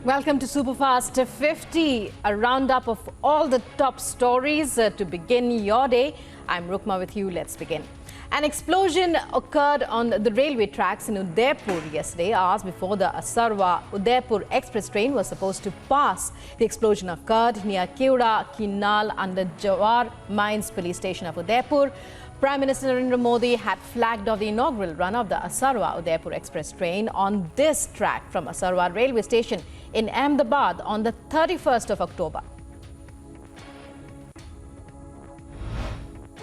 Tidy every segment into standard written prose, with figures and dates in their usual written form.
Welcome to Superfast 50, a roundup of all the top stories to begin your day. I'm Rukma with you. Let's begin. An explosion occurred on the railway tracks in Udaipur yesterday, hours before the Asarwa-Udaipur express train was supposed to pass. The explosion occurred near Keura Kinal under Jawar Mines police station of Udaipur. Prime Minister Narendra Modi had flagged off the inaugural run of the Asarwa-Udaipur express train on this track from Asarwa railway station in Ahmedabad on the 31st of October.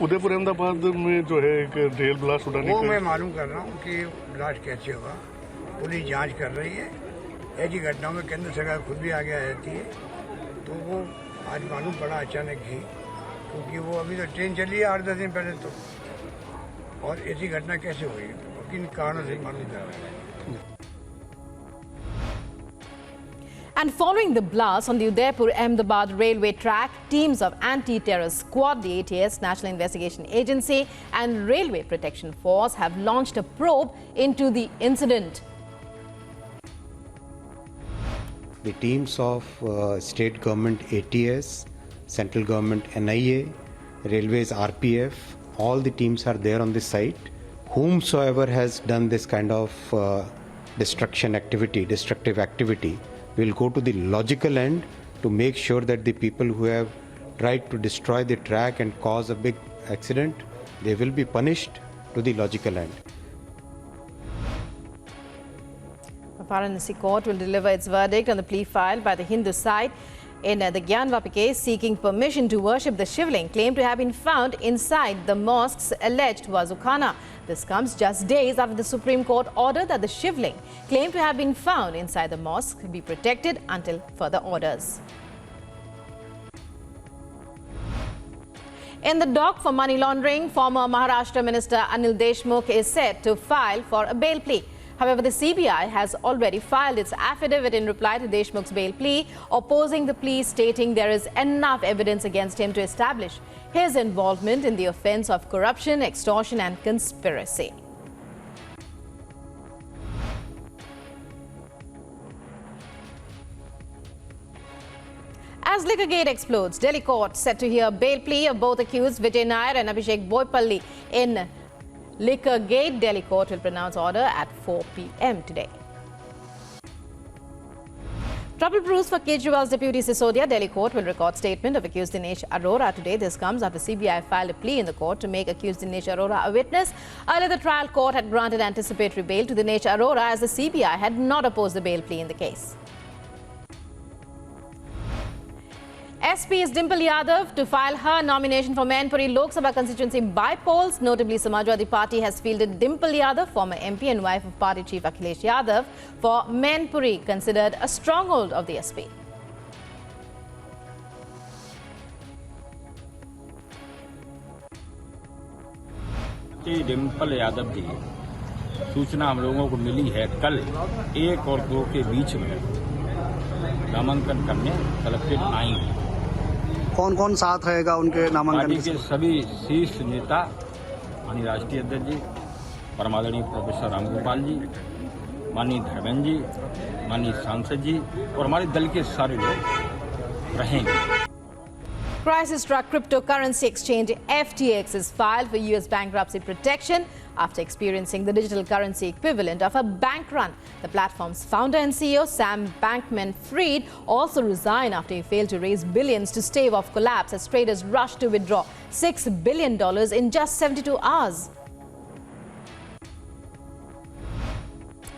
उदयपुर-अहमदाबाद में जो है एक rail blast उड़ाने वो मैं मालूम कर रहा हूँ कि ब्लास्ट कैसे हुआ। पुलिस जांच कर रही है। ऐसी घटनाओं में केंद्र सरकार खुद भी आगे आ जाती है, तो वो आज मालूम पड़ा अचानक ही, क्योंकि वो अभी तो ट्रेन चली है 8-10 दिन पहले तो, और ऐसी घटना कैसे हुई किन कारणों से मालूम कर रहा है। And following the blast on the Udaipur-Ahmedabad railway track, teams of Anti-Terror Squad, the ATS, National Investigation Agency and Railway Protection Force have launched a probe into the incident. The teams of state government ATS, central government NIA, railways RPF, all the teams are there on the site. Whomsoever has done this kind of destructive activity, will go to the logical end to make sure that the people who have tried to destroy the track and cause a big accident, they will be punished to the logical end. The Varanasi court will deliver its verdict on the plea filed by the Hindu side in the Gyanvapi case seeking permission to worship the Shivling claimed to have been found inside the mosque's alleged Wazukhana. This comes just days after the Supreme Court ordered that the Shivling claimed to have been found inside the mosque be protected until further orders. In the dock for money laundering, former Maharashtra Minister Anil Deshmukh is set to file for a bail plea. However, the CBI has already filed its affidavit in reply to Deshmukh's bail plea, opposing the plea, stating there is enough evidence against him to establish his involvement in the offence of corruption, extortion and conspiracy. As Liquorgate explodes, Delhi court set to hear bail plea of both accused Vijay Nair and Abhishek Boypalli in Liquorgate. Delhi court will pronounce order at 4 p.m. today. Trouble brews for Kejriwal's deputy Sisodia. Delhi court will record statement of accused Dinesh Arora today. This comes after CBI filed a plea in the court to make accused Dinesh Arora a witness. Earlier, the trial court had granted anticipatory bail to Dinesh Arora as the CBI had not opposed the bail plea in the case. SP's Dimple Yadav to file her nomination for Mainpuri Lok Sabha constituency by polls. Notably, Samajwadi Party has fielded Dimple Yadav, former MP and wife of party chief Akhilesh Yadav, for Mainpuri, considered a stronghold of the SP. Dimple Yadav की सूचना हम लोगों को मिली है कल 1 और 2 के बीच में नामांकन करने कलेक्टेड आएंगे। कौन कौन साथ रहेगा उनके नामांकन पार्टी के सभी शीर्ष नेता, माननीय राष्ट्रीय अध्यक्ष जी, परमादरणीय प्रोफेसर रामगोपाल जी, माननीय धर्मेंद्र जी, माननीय सांसद जी और हमारे दल के सारे लोग रहेंगे। Crisis-struck cryptocurrency exchange FTX is filed for US bankruptcy protection after experiencing the digital currency equivalent of a bank run. The platform's founder and CEO Sam Bankman-Fried also resigned after he failed to raise billions to stave off collapse as traders rushed to withdraw $6 billion in just 72 hours.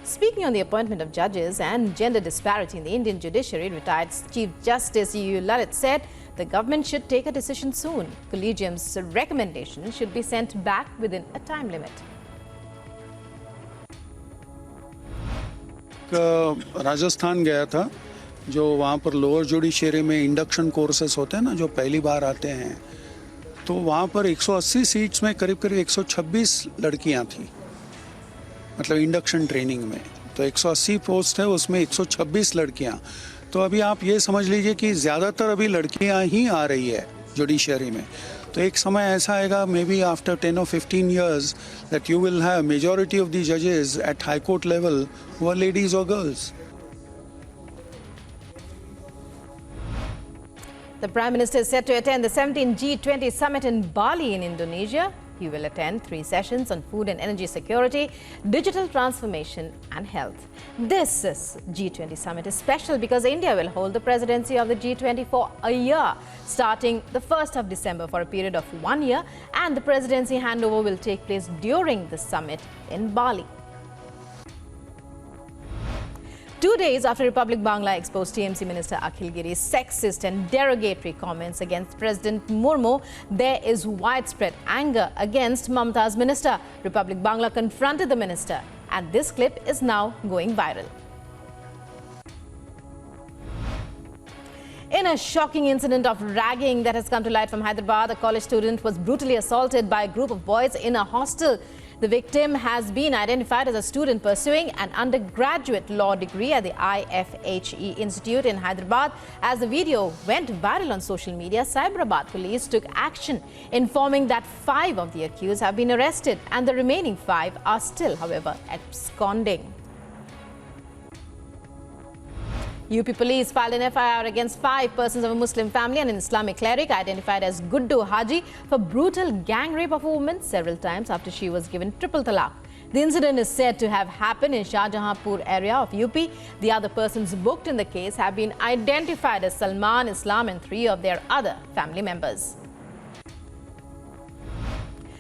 Speaking on the appointment of judges and gender disparity in the Indian judiciary, retired Chief Justice U. Lalit said the government should take a decision soon. Collegium's recommendation should be sent back within a time limit. Rajasthan गया था, जो वहाँ पर lower judiciary में induction courses होते हैं ना, जो पहली बार आते हैं, तो वहाँ पर 180 सीट्स में करीब करीब 126 लड़कियाँ थी, मतलब इंडक्शन ट्रेनिंग में। तो 180 पोस्ट है, उसमें 126 लड़कियाँ। तो अभी आप ये समझ लीजिए कि ज़्यादातर अभी लड़कियाँ ही आ रही है जुडिशरी में। तो एक समय ऐसा आएगा, may be after 10 or 15 years, that you will have majority of the judges at high court level who are ladies or girls. The Prime Minister is set to attend the 17th G20 summit in Bali in Indonesia. He will attend 3 sessions on food and energy security, digital transformation and health. This G20 summit is special because India will hold the presidency of the G20 for a year, starting the 1st of December for a period of 1 year, and the presidency handover will take place during the summit in Bali. 2 days after Republic Bangla exposed TMC Minister Akhil Giri's sexist and derogatory comments against President Murmu, there is widespread anger against Mamta's minister. Republic Bangla confronted the minister, and this clip is now going viral. In a shocking incident of ragging that has come to light from Hyderabad, a college student was brutally assaulted by a group of boys in a hostel. The victim has been identified as a student pursuing an undergraduate law degree at the IFHE Institute in Hyderabad. As the video went viral on social media, Cyberabad police took action, informing that 5 of the accused have been arrested and the remaining 5 are still, however, absconding. UP police filed an FIR against 5 persons of a Muslim family and an Islamic cleric identified as Guddu Haji for brutal gang rape of a woman several times after she was given triple talaq. The incident is said to have happened in Shahjahanpur area of UP. The other persons booked in the case have been identified as Salman, Islam and 3 of their other family members.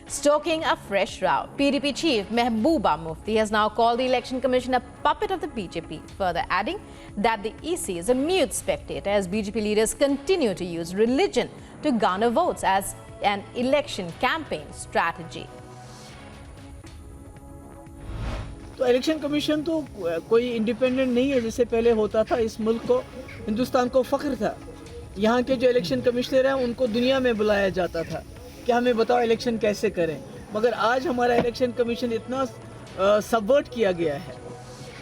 Stoking a fresh row, PDP chief Mehbooba Mufti has now called the Election Commission a puppet of the BJP, further adding that the EC is a mute spectator as BJP leaders continue to use religion to garner votes as an election campaign strategy. तो election commission तो कोई independent नहीं है जैसे पहले होता था। इस मुल्क को, हिंदुस्तान को फख्र था। यहाँ के जो इलेक्शन कमिश्नर हैं उनको दुनिया में बुलाया जाता था कि हमें बताओ इलेक्शन कैसे करें, मगर आज हमारा इलेक्शन कमीशन इतना सबवर्ट किया गया है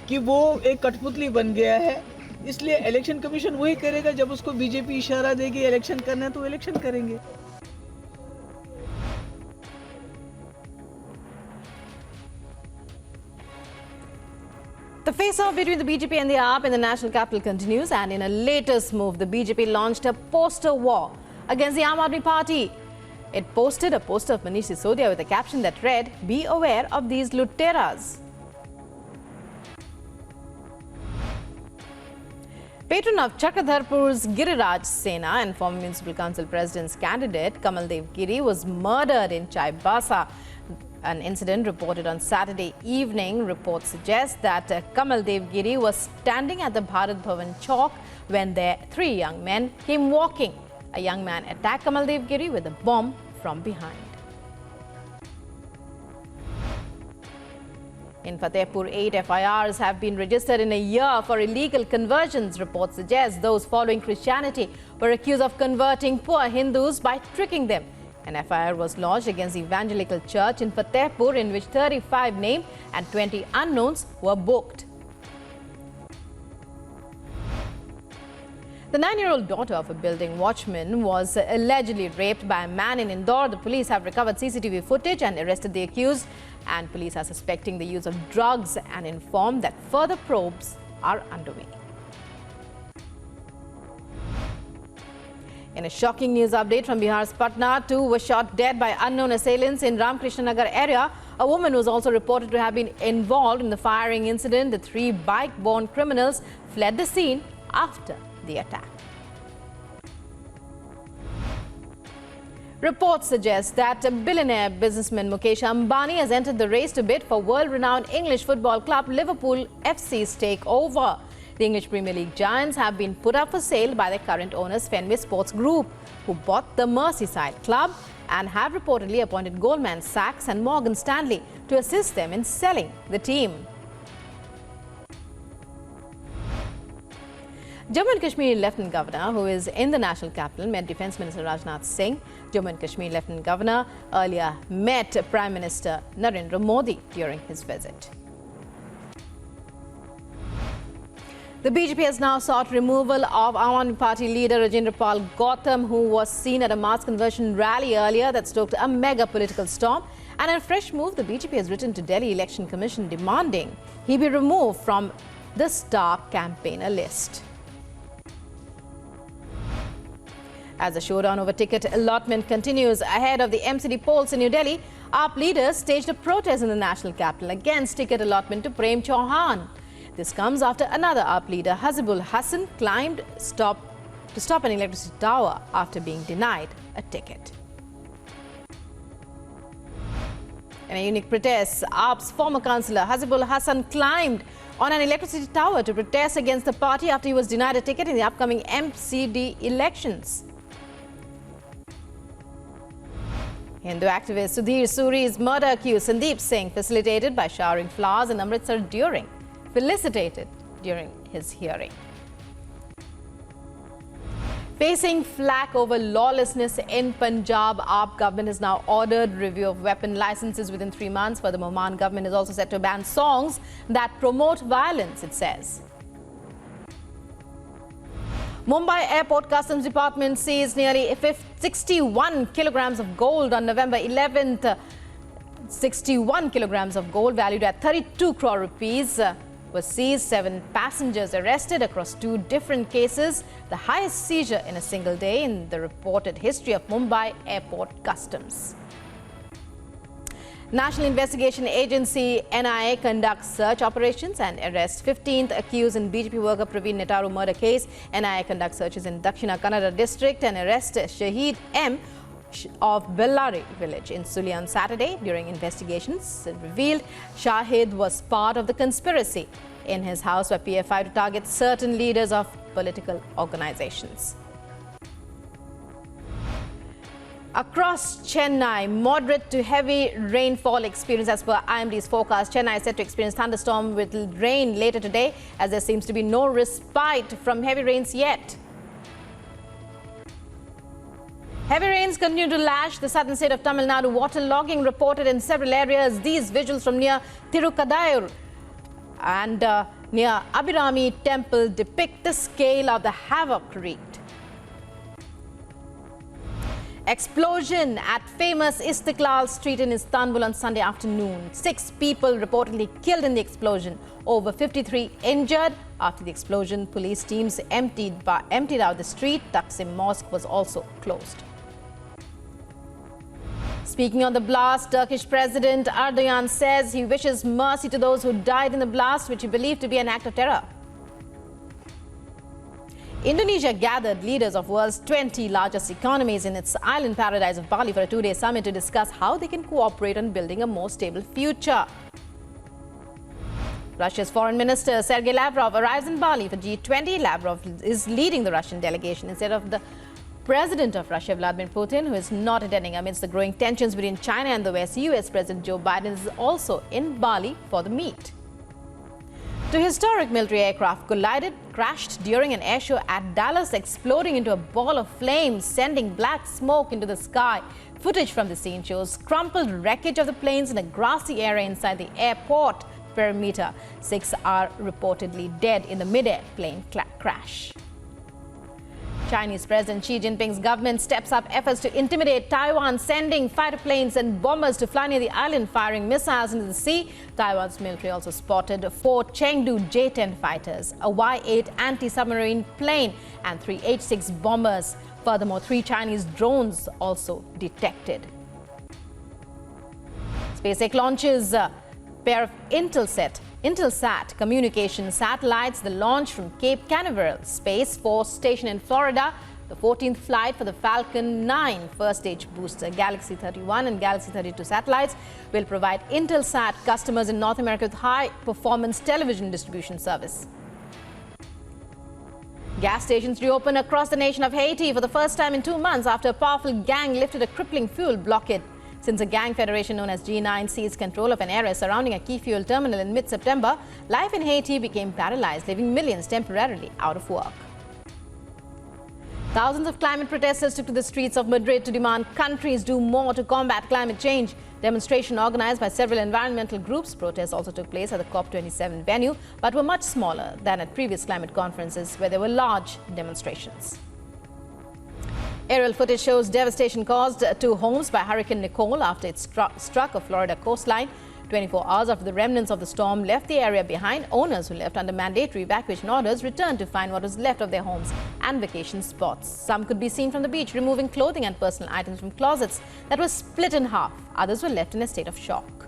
कि वो एक कठपुतली बन गया है। इसलिए इलेक्शन कमीशन वही करेगा जब उसको बीजेपी इशारा देगी इलेक्शन करना है तो इलेक्शन करेंगे। The face-off between the BJP and the AAP in the national capital continues, and in a latest move, the BJP launched a poster war against the Aam Aadmi Party. It posted a poster of Manish Sisodia with a caption that read, "Be aware of these luteras." Patron of Chakradharpur's Giriraj Sena and former Municipal Council President's candidate Kamaldev Giri was murdered in Chaibasa. An incident reported on Saturday evening. Reports suggest that Kamaldev Giri was standing at the Bharat Bhavan Chowk when 3 young men came walking. A young man attacked Kamaldev Giri with a bomb from behind. In Fatehpur, 8 FIRs have been registered in a year for illegal conversions. Reports suggest those following Christianity were accused of converting poor Hindus by tricking them. An FIR was lodged against the Evangelical Church in Fatehpur, in which 35 named and 20 unknowns were booked. The 9-year-old daughter of a building watchman was allegedly raped by a man in Indore. The police have recovered CCTV footage and arrested the accused, and police are suspecting the use of drugs and informed that further probes are underway. In a shocking news update from Bihar's Patna, 2 were shot dead by unknown assailants in Ramkrishnanagar area. A woman was also reported to have been involved in the firing incident. The 3 bike-borne criminals fled the scene after the attack. Reports suggest that billionaire businessman Mukesh Ambani has entered the race to bid for world-renowned English football club Liverpool FC's takeover. The English Premier League giants have been put up for sale by their current owners Fenway Sports Group, who bought the Merseyside club and have reportedly appointed Goldman Sachs and Morgan Stanley to assist them in selling the team. Jammu and Kashmir Lieutenant Governor, who is in the national capital, met Defence Minister Rajnath Singh. Jammu and Kashmir Lieutenant Governor earlier met Prime Minister Narendra Modi during his visit. The BJP has now sought removal of Aam Aadmi Party leader Rajendra Pal Gautam, who was seen at a mass conversion rally earlier that stoked a mega political storm. And in a fresh move, the BJP has written to Delhi Election Commission demanding he be removed from the star campaigner list. As the showdown over ticket allotment continues ahead of the MCD polls in New Delhi, AAP leaders staged a protest in the national capital against ticket allotment to Prem Chauhan. This comes after another AAP leader, Hazibul Hassan, climbed to stop an electricity tower after being denied a ticket. In a unique protest, AAP's former councillor Hazibul Hassan climbed on an electricity tower to protest against the party after he was denied a ticket in the upcoming MCD elections. Hindu activist Sudhir Suri's murder accused Sandeep Singh felicitated by showering flowers in Amritsar during his hearing. Facing flack over lawlessness in Punjab, AAP government has now ordered review of weapon licenses within 3 months. Furthermore, Oman government is also set to ban songs that promote violence, it says. Mumbai Airport Customs Department seized nearly 61 kilograms of gold on November 11th. 61 kilograms of gold valued at 32 crore rupees was seized. 7 passengers arrested across 2 different cases, the highest seizure in a single day in the reported history of Mumbai Airport Customs. National Investigation Agency NIA conducts search operations and arrests 15th accused in BJP worker Praveen Netaru murder case. NIA conducts searches in Dakshina Kannada district and arrests Shahid M of Bellari village in Suli on Saturday. During investigations, it revealed Shahid was part of the conspiracy in his house by PFI to target certain leaders of political organizations. Across Chennai, moderate to heavy rainfall experienced as per IMD's forecast. Chennai is set to experience thunderstorm with rain later today, as there seems to be no respite from heavy rains yet. Heavy rains continue to lash the southern state of Tamil Nadu. Waterlogging reported in several areas. These visuals from near Tirukadayur and near Abhirami temple depict the scale of the havoc wreaked. Explosion at famous Istiklal Street in Istanbul on Sunday afternoon. 6 people reportedly killed in the explosion. Over 53 injured. After the explosion, police teams emptied out the street. Taksim Mosque was also closed. Speaking on the blast, Turkish President Erdogan says he wishes mercy to those who died in the blast, which he believed to be an act of terror. Indonesia gathered leaders of world's 20 largest economies in its island paradise of Bali for a 2-day summit to discuss how they can cooperate on building a more stable future. Russia's Foreign Minister Sergei Lavrov arrives in Bali for G20. Lavrov is leading the Russian delegation instead of the President of Russia, Vladimir Putin, who is not attending amidst the growing tensions between China and the West. US President Joe Biden is also in Bali for the meet. 2 historic military aircraft crashed during an air show at Dallas, exploding into a ball of flames, sending black smoke into the sky. Footage from the scene shows crumpled wreckage of the planes in a grassy area inside the airport perimeter. 6 are reportedly dead in the mid-air plane crash. Chinese President Xi Jinping's government steps up efforts to intimidate Taiwan, sending fighter planes and bombers to fly near the island, firing missiles into the sea. Taiwan's military also spotted 4 Chengdu J-10 fighters, a Y-8 anti-submarine plane and 3 H-6 bombers. Furthermore, 3 Chinese drones also detected. SpaceX launches a pair of Intelsat communication satellites. The launch from Cape Canaveral Space Force Station in Florida, the 14th flight for the Falcon 9 first stage booster. Galaxy 31 and Galaxy 32 satellites will provide Intelsat customers in North America with high-performance television distribution service. Gas stations reopen across the nation of Haiti for the first time in 2 months after a powerful gang lifted a crippling fuel blockade. Since a gang federation known as G9 seized control of an area surrounding a key fuel terminal in mid-September, life in Haiti became paralyzed, leaving millions temporarily out of work. Thousands of climate protesters took to the streets of Madrid to demand countries do more to combat climate change. Demonstration organized by several environmental groups. Protests also took place at the COP27 venue, but were much smaller than at previous climate conferences where there were large demonstrations. Aerial footage shows devastation caused to homes by Hurricane Nicole after it struck a Florida coastline. 24 hours after the remnants of the storm left the area behind, owners who left under mandatory evacuation orders returned to find what was left of their homes and vacation spots. Some could be seen from the beach removing clothing and personal items from closets that were split in half. Others were left in a state of shock.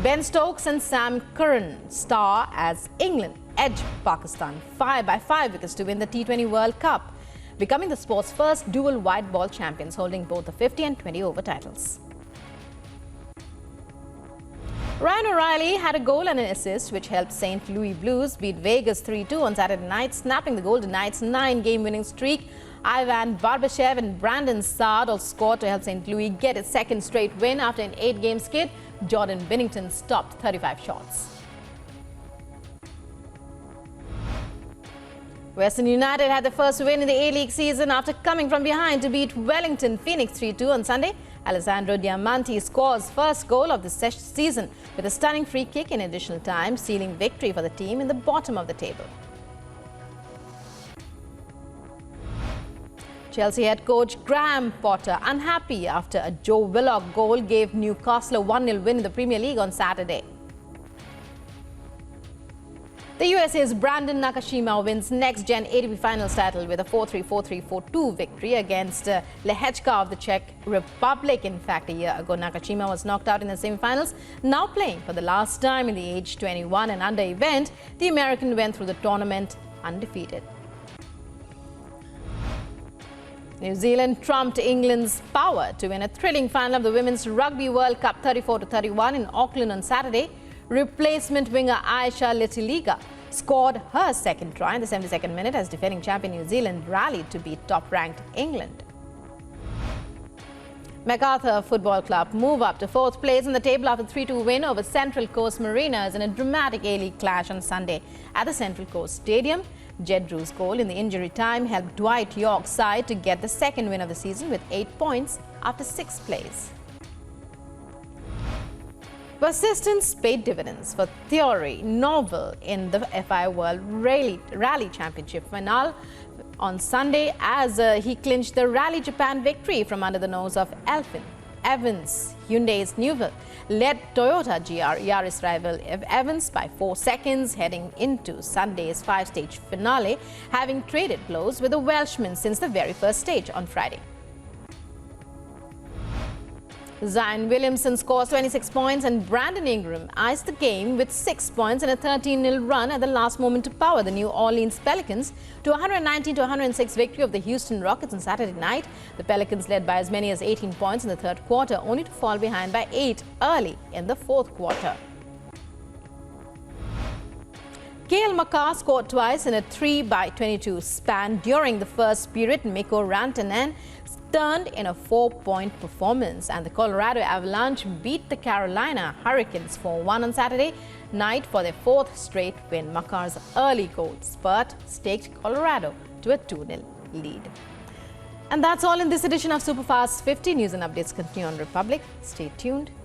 Ben Stokes and Sam Curran star as England edge Pakistan 5 wickets to win the T20 World Cup, becoming the sport's first dual white ball champions, holding both the 50 and 20 over titles. Ryan O'Reilly had a goal and an assist which helped St. Louis Blues beat Vegas 3-2 on Saturday night, snapping the Golden Knights' 9-game winning streak. Ivan Barbashev and Brandon Saad all scored to help St. Louis get its second straight win after an 8-game skid. Jordan Binnington stopped 35 shots. Western United had their first win in the A-League season after coming from behind to beat Wellington Phoenix 3-2 on Sunday. Alessandro Diamanti scores first goal of the season with a stunning free kick in additional time, sealing victory for the team in the bottom of the table. Chelsea head coach Graham Potter unhappy after a Joe Willock goal gave Newcastle a 1-0 win in the Premier League on Saturday. The USA's Brandon Nakashima wins next-gen ATP Finals title with a 4-3, 4-3, 4-2 victory against Lehechka of the Czech Republic. In fact, a year ago, Nakashima was knocked out in the semi-finals. Now playing for the last time in the age 21 and under event, the American went through the tournament undefeated. New Zealand trumped England's power to win a thrilling final of the Women's Rugby World Cup 34-31 in Auckland on Saturday. Replacement winger Aisha Litiliga scored her second try in the 72nd minute as defending champion New Zealand rallied to beat top-ranked England. MacArthur Football Club move up to 4th place in the table after 3-2 win over Central Coast Mariners in a dramatic A-League clash on Sunday at the Central Coast Stadium. Jed Drew's goal in the injury time helped Dwight York's side to get the second win of the season with 8 points after 6 plays. Persistence paid dividends for Theory Novel in the FI World Rally Championship finale on Sunday as he clinched the Rally Japan victory from under the nose of Elfyn Evans. Hyundai's Newell led Toyota GR Yaris rival Evans by 4 seconds heading into Sunday's 5-stage finale, having traded blows with the Welshman since the very first stage on Friday. Zion Williamson scores 26 points and Brandon Ingram iced the game with 6 points in a 13-0 run at the last moment to power the New Orleans Pelicans to a 119-106 victory of the Houston Rockets on Saturday night. The Pelicans led by as many as 18 points in the third quarter, only to fall behind by 8 early in the fourth quarter. KL Makar scored twice in a 3-by-22 span during the first period. Mikko Rantanen turned in a 4-point performance, and the Colorado Avalanche beat the Carolina Hurricanes 4-1 on Saturday night for their 4th straight win. Makar's early goal spurt staked Colorado to a 2-0 lead. And that's all in this edition of Superfast 50. News and updates continue on Republic. Stay tuned.